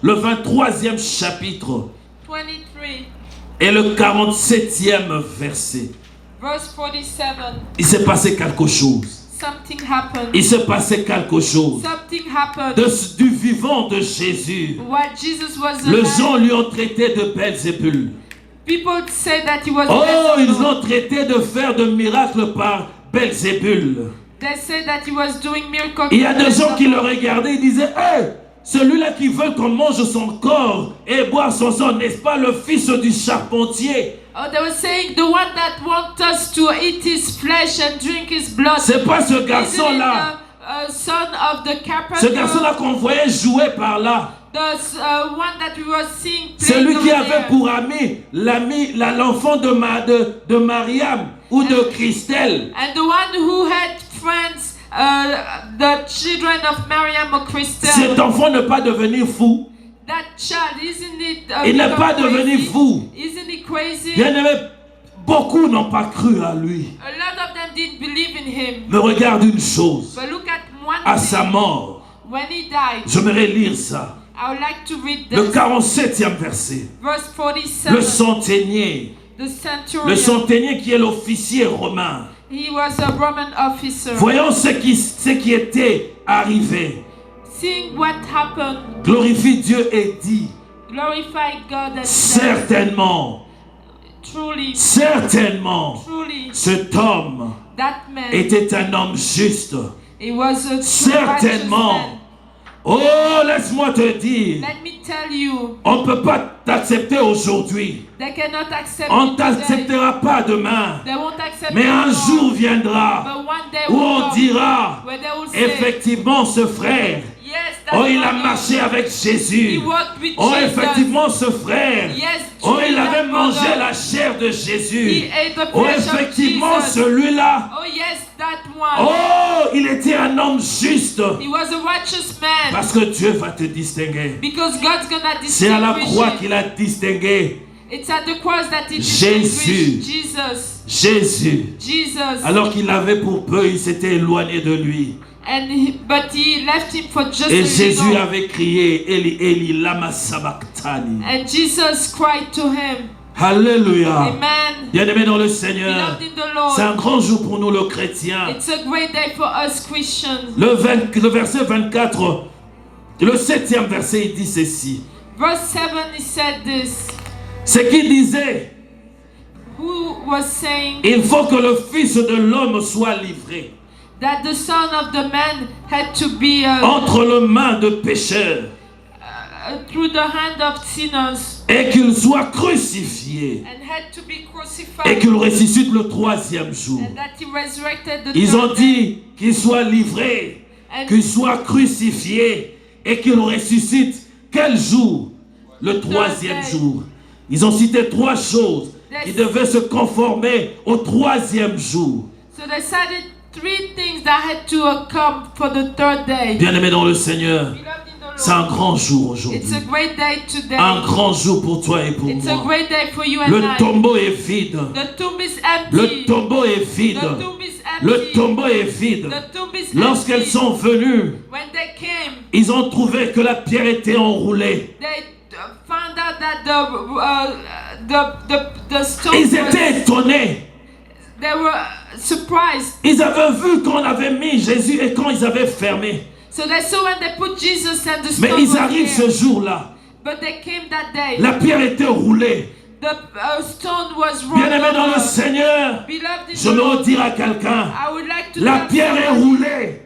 23e chapitre 23, et le 47e verset. verse 47. Il s'est passé quelque chose. Something happened. Il s'est passé quelque chose. Something happened. Du vivant de Jésus. What Jesus was Les alive. gens lui ont traité de Belzébul. People say that he was Oh, ils Beelzebub. l'ont traité de faire de miracles par Belzébul. They say that he was doing miracles. Il y a des gens qui le regardaient et disaient, hey, celui-là qui veut qu'on mange son corps et boire son sang, n'est-ce pas le fils du charpentier? Oh, they were saying the one that wants us to eat his flesh and drink his blood. C'est pas ce Isn't it garçon-là. the son of the carpenter? Ce garçon-là qu'on voyait jouer par là. The one that we were seeing playing Celui qui over avait there. pour ami l'enfant de Mariam ou de Christelle. And the one who had friends, the children of Miriam or Christelle. Cet enfant ne pas devenir fou. That child, isn't it? Il n'est become pas devenu crazy? fou. Isn't he crazy? Bien-aimé, beaucoup n'ont pas cru à lui. A lot of them didn't believe in him. Mais regarde une chose. But look at one À thing. sa mort, When he died, j'aimerais lire ça. I would like to read Le this. 47e verset. Verse Le 47. centenier. The centurion. Le centenier qui est l'officier romain. He was a Roman officer. Voyons ce qui était arrivé. Seeing what happened, Glorifie Dieu et dit, glorify God and said, certainement, truly, certainement, cet homme that man, était un homme juste. he was a true righteous Certainement. man. Oh, laisse-moi te dire, Let me tell you, on ne peut pas t'accepter aujourd'hui. they cannot accept On me ne today. t'acceptera pas demain. They won't accept Mais me un tomorrow. jour viendra But one day où will on come dira, where they will say, effectivement, ce frère, yes, that oh, il a brother, marché avec Jésus. he walked with Oh, Jesus. effectivement, ce frère, Yes, oh, il truly, avait that mangé brother, la chair de he Jésus. ate the Oh, flesh of effectivement, Jesus. celui-là, Oh yes, that one. oh, il était un homme juste. He was a righteous man. Parce que Dieu va te distinguer. Because God's gonna C'est à la distinguish croix you. qu'il a distingué It's at the cross that he Jésus. distinguished Jesus. Jésus. Jesus. Alors qu'il avait pour peu, il s'était éloigné de lui. But he left him for just Et a Jésus little. avait crié, Eli, Eli, lama sabachthani. And Jesus cried to him. Alléluia. Amen. Bien-aimé dans le Seigneur, Beloved in the Lord. c'est un grand jour pour nous, le chrétien. It's a great day for us Christians. Le verset 24, le 7e verset, il dit ceci. Verse 7, he said this. C'est qu'il disait, Who was saying il faut que le Fils de l'homme soit livré that the Son of the Man had to be entre les mains de pécheurs through the hand of sinners et qu'il soit crucifié and had to be et crucified qu'il ressuscite le 3e jour. and that he resurrected the Ils ont third day. dit qu'il soit livré, And qu'il soit crucifié et qu'il ressuscite quel jour? Le 3e jour. Ils ont cité 3 choses qui devaient se conformer au 3e jour. so they cited 3 things that had to come for the third day. Bien-aimé dans le Seigneur, Beloved in the c'est un Lord, grand jour aujourd'hui. it's a great day today. Un grand jour pour toi et pour It's a moi. great day for you and Le I. tombeau est vide. The tomb is empty. Le tombeau est vide. The tomb is empty. Le tombeau est vide. The tomb is Lorsqu'elles empty. sont venues, When they came, ils ont trouvé que la pierre était enroulée. they found out that the stone Ils was, étaient étonnés. they were surprised. Ils avaient vu qu'on avait mis Jésus et quand ils avaient fermé. So they saw when they put Jesus and the Mais stone ils was arrivent ce there. jour-là. But they came that day. La pierre était roulée. The stone was rolled Bien-aimé dans le over. Seigneur, Beloved in je the veux Lord, dire à quelqu'un, I would like to la tell pierre est somebody, roulée.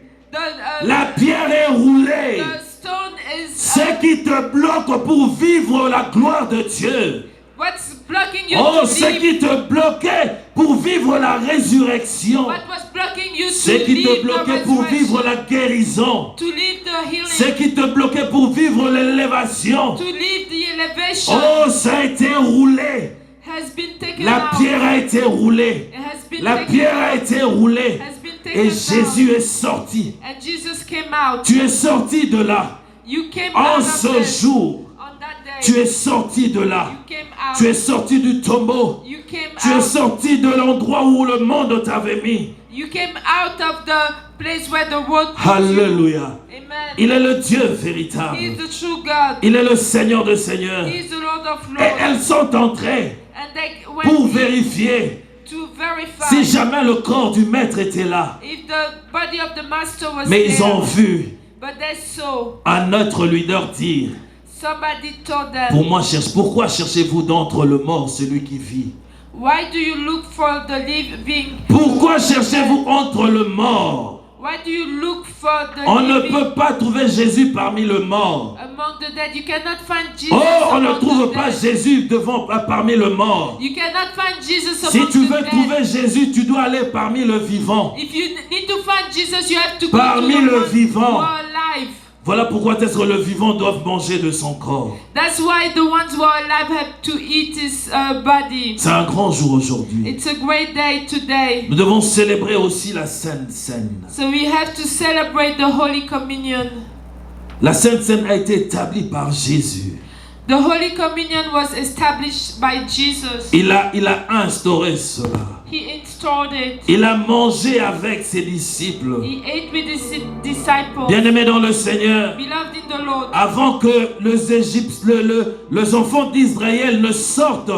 La pierre est roulée. the stone is Ce qui te bloque pour vivre la gloire de Dieu. what's blocking you Oh, to ce live. qui te bloquait pour vivre la résurrection. What was blocking you Ce to qui te live the bloquait pour vivre resurrection, la guérison. to live the healing, Ce qui te bloquait pour vivre l'élévation. to live the elevation Oh, ça a été roulé. has been taken La out. pierre a été roulée. It has been La taken pierre a out. été roulée. Has been taken Et out. Jésus est sorti. And Jesus came out. Tu es sorti de là. You came En out of ce there. jour, On that day. tu es sorti de là. You came out. Tu es sorti du tombeau. You came Tu es out. sorti de l'endroit où le monde t'avait mis. You came out of the place where the world put you. Alléluia. Amen. Il est le Dieu He is véritable. the true God. Il est le Seigneur de Seigneurs. He is the Lord of Et Lords. elles sont entrées And they pour went vérifier to verify si jamais le corps du maître était là. if the body of the master was Mais ils there. ont vu But they saw un autre leader dire, somebody told them, pourquoi cherchez-vous d'entre le mort celui qui vit? why do you look for the living? Pourquoi cherchez-vous entre le mort? Why do you look for the On ne living peut pas trouver Jésus parmi le mort. among the dead? You cannot find Jesus Oh, on ne among trouve the pas dead. Jésus parmi le mort. You cannot find Jesus Si among tu the veux dead. trouver Jésus, tu dois aller parmi le vivant. If you need to find Jesus, you have to go Parmi to the le ones vivant. who are alive. Voilà pourquoi est-ce que le vivant doit manger de son corps. That's why the ones who are alive have to eat his body. C'est un grand jour aujourd'hui. It's a great day today. Nous devons célébrer aussi la Sainte Seine. So we have to celebrate the Holy Communion. La Sainte Seine a été établie par Jésus. The Holy Communion was established by Jesus. Il a instauré cela. He installed it. Il a mangé avec ses disciples. He ate with his disciples. Bien-aimés dans le Seigneur, Beloved in the Lord. avant que les enfants d'Israël ne sortent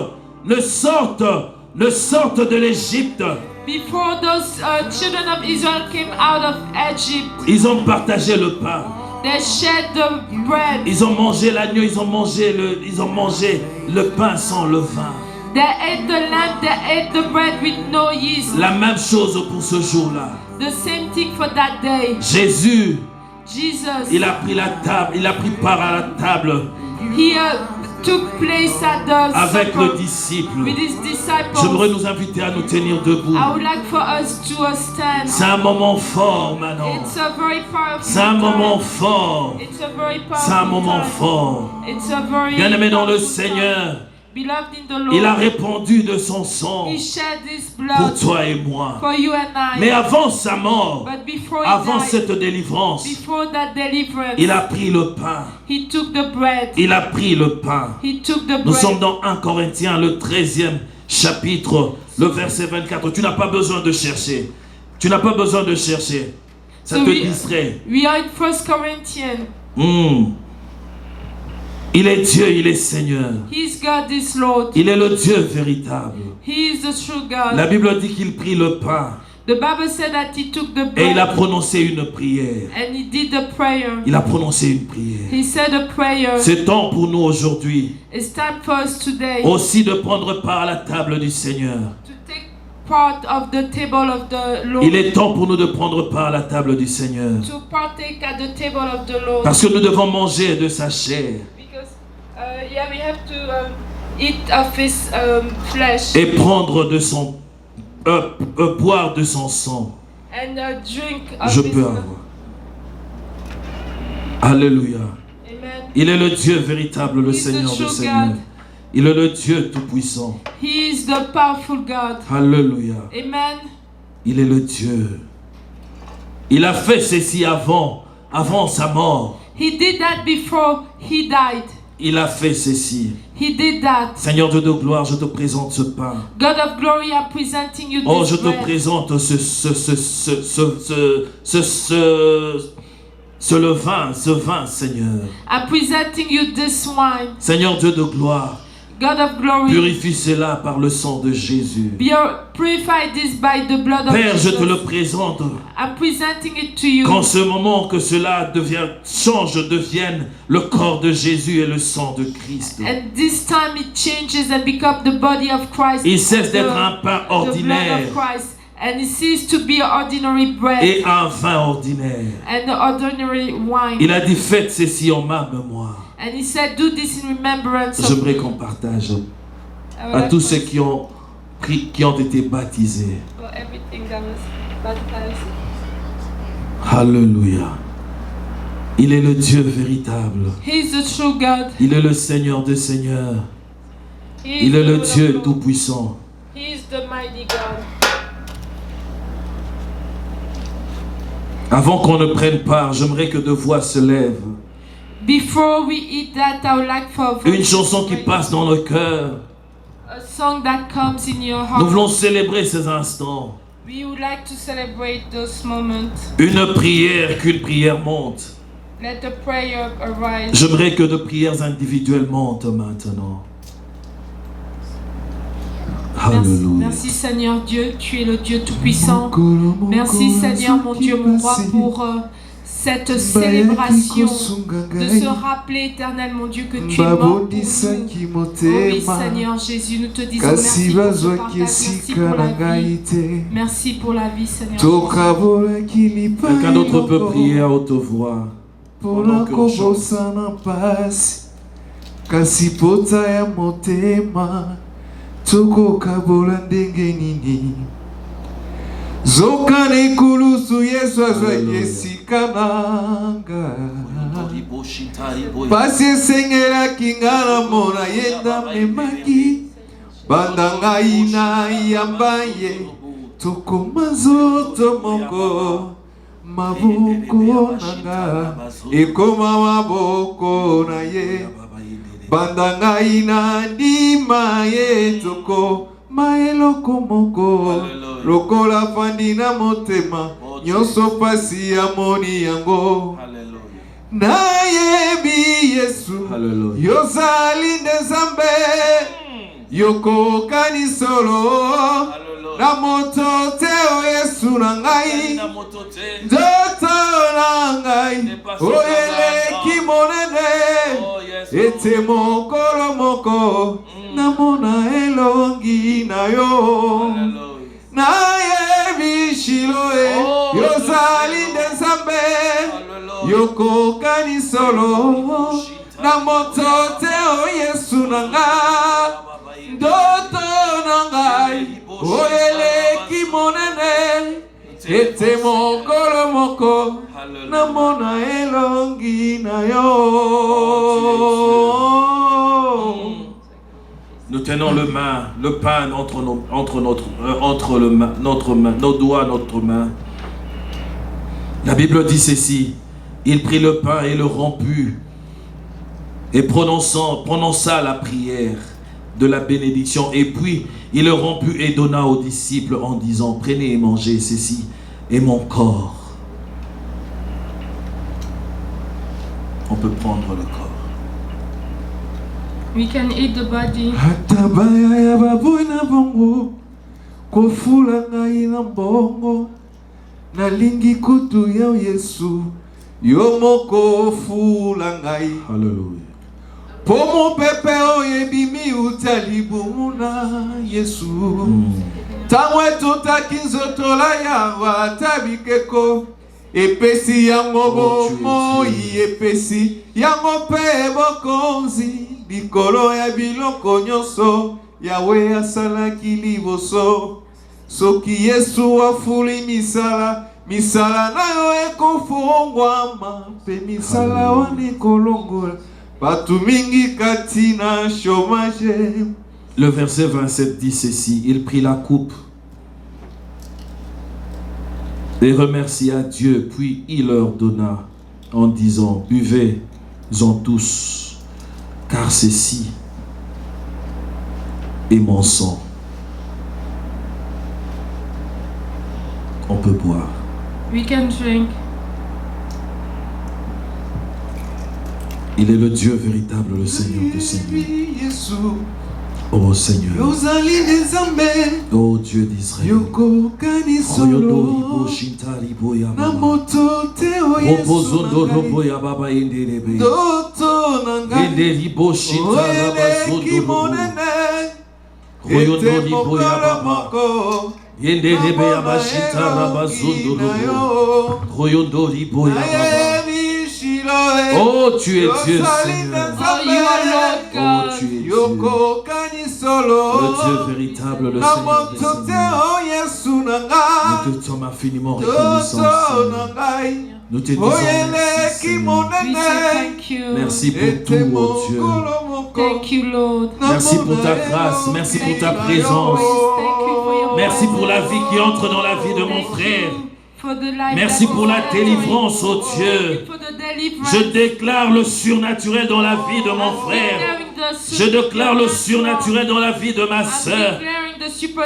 de l'Égypte, Before those children of Israel came out of Egypt, ils ont partagé le pain. they shared the bread. Ils ont mangé l'agneau, ils ont mangé le pain sans levain. They ate the lamb, they ate the bread with no yeast. La même chose pour ce jour-là. The same thing for that day. Jésus, Jesus, il a pris part à la table he took place at the avec supper le disciple. with his disciples. J'aimerais nous inviter à nous tenir debout. I would like for us to stand. C'est un moment fort maintenant. It's a very powerful C'est un time. moment fort. It's a very powerful C'est un moment time. fort. It's a very Bien-aimé dans le powerful time. Seigneur, Beloved in the Lord, il a répandu de son sang he shed his pour blood toi et moi. for you and I. Mais avant sa mort, But before he avant died, cette délivrance, before that deliverance, il a pris le pain. he took the bread. Il a pris le pain. He took the Nous bread. sommes dans 1 Corinthiens, le 13e chapitre, le verset 24. Tu n'as pas besoin de chercher. Tu n'as pas besoin de chercher. Ça So te we- distrait. We are in 1 Corinthians. Il est Dieu, il est Seigneur. He's God, this Lord. Il est le Dieu véritable. He is the true God. La Bible dit qu'il prit le pain The Bible said that he took the et il a bread prononcé une prière. and he did the prayer. Il a prononcé une prière. He said a prayer. C'est temps pour nous aujourd'hui It's time for us today aussi de prendre part à la table du Seigneur. to take part of the table of the Lord. Il est temps pour nous de prendre part à la table du Seigneur. To partake at the table of the Lord. Parce que nous devons manger de sa chair Because we have to eat of his flesh et prendre de son boire de son sang. and drink of Je his peux avoir. Alléluia. Amen. Il est le Dieu véritable, le He's the Seigneur true des Seigneurs. God. Il est le Dieu tout-puissant. He is the powerful God. Alléluia. Amen. Il est le Dieu. Il a fait ceci avant sa mort. He did that before he died. Il a fait ceci. He did that. Seigneur Dieu de gloire, je te présente ce pain. God of glory, I'm presenting you Oh, this je te bread. présente ce vin, Seigneur. I'm presenting you this wine. Seigneur Dieu de gloire, God of glory, purifie cela par le sang de Jésus. purify this by the blood of Père, je te le Jesus. présente. I'm presenting it to you. Qu'en ce moment que cela devienne le corps de Jésus et le sang de Christ. And this time it changes and becomes the body of Christ. Il cesse and d'être un pain the blood ordinaire of Christ. And it ceases to be ordinary bread et un vin ordinaire. and the ordinary wine. Il a dit, faites ceci en ma mémoire. And he said, do this in remembrance of J'aimerais me. qu'on partage I would à like tous for ceux qui ont été baptisés. everything that was baptized. Alléluia. Il est le Dieu véritable. He is the true God. Il est le Seigneur des Seigneurs. He Il is est the le Lord of Dieu Lords. tout-puissant. He is the mighty God. Avant qu'on ne prenne part, j'aimerais que deux voix se lèvent. Before we eat that, I would like for Une chanson qui passe dans le cœur. a song that comes in your Nous heart. voulons célébrer ces instants. We would like to celebrate those moments. Une prière, qu'une prière monte. Let the prayer arise. J'aimerais que de prières individuelles montent maintenant. Merci, Alléluia. merci Seigneur Dieu, tu es le Dieu Tout-Puissant. Merci Seigneur mon Dieu, mon roi, pour cette célébration, de se rappeler éternel mon Dieu que tu es mort pour nous. Oh oui Seigneur Jésus, nous te disons merci pour ce partage, merci pour la vie. Merci pour la vie Seigneur Jésus. Quelqu'un d'autre peut prier à haute voix. Pendant que je chante. kasi pota ya motema tokokabola ndenge nini zoka nekulusu yesu azwaki esika nanga pasi esengelaki nga na mona ye ndamemaki banda ngai na yamba ye tokoma nzoto moko maboko nanga ekoma maboko na ye Bandanga ina ndima yetoko maeloko moko lokola fandina motema nyonso pasi ya moni yango nayebi Yesu yozali nzambe yokokani solo na moto te o Yesu na ngai ndoto na ngai oyeleki monene ete mokolo moko namona elongi na yo nayebi Shiloe yozali nzambe yokokani solo na moto te o Yesu na ngai ndoto na ngai oyeleki monene ete mokolo moko namona elongi na yo. Nous tenons le pain entre nos doigts, notre main. La Bible dit ceci: il prit le pain et le romput, et prononça la prière de la bénédiction, et puis il le romput et donna aux disciples en disant: prenez et mangez, ceci est mon corps. On peut prendre le corps. We can eat the body. Atabaya ya babu na bongo kofula ngai na bongo nalingi kutu ya Yesu yo moko fula ngai. Hallelujah. Pomo pepe oyebimi utalibumuna Yesu Tamwe tutakinzotola ya watabikeko epesi yango bomo epesi yango pe bokonzi likolo ya biloko nyonso Yawe asalaki liboso soki Yesu afuli misala nayo ekofongwama pe misala wana kolongola batu mingi kati na chômage. Le verset 27 dit ceci: il prit la coupe et remercia Dieu, puis il leur donna en disant: buvez-en tous, car ceci est mon sang. On peut boire. We can drink. Il est le Dieu véritable, le Seigneur de Seigneur. Oh Seigneur. Oh Dieu d'Israël. Oh, tu es Dieu, Seigneur. Oh, you are Lord God. Oh, tu es Dieu. Le Dieu véritable, le Seigneur des Seigneurs. Nous te sommes infiniment reconnaissants, Seigneur. Nous te disons merci, Seigneur. Merci pour tout, oh Dieu. Thank you, Lord. Merci pour ta grâce, merci pour ta présence. Merci pour la vie qui entre dans la vie de mon frère. Merci pour la délivrance, oh Dieu. Je déclare le surnaturel dans la vie de mon frère. Je déclare le surnaturel dans la vie de ma sœur.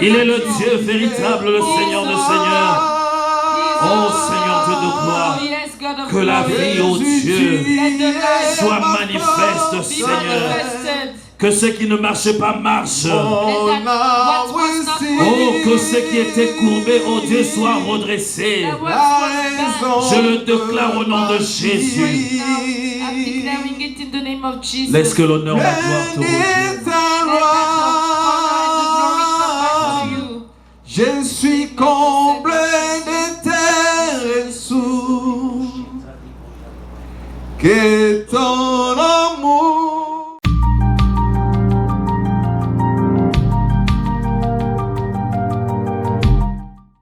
Il est le Dieu véritable, le Seigneur de Seigneurs. Oh Seigneur Dieu de gloire, que la vie, oh Dieu, soit manifeste, Seigneur. Que ce qui ne marchait pas marche. Oh, que ce qui était courbé, oh Dieu, soit redressé. Je le déclare au nom de Jésus. Laisse que l'honneur, la gloire te revienne. Je suis comblé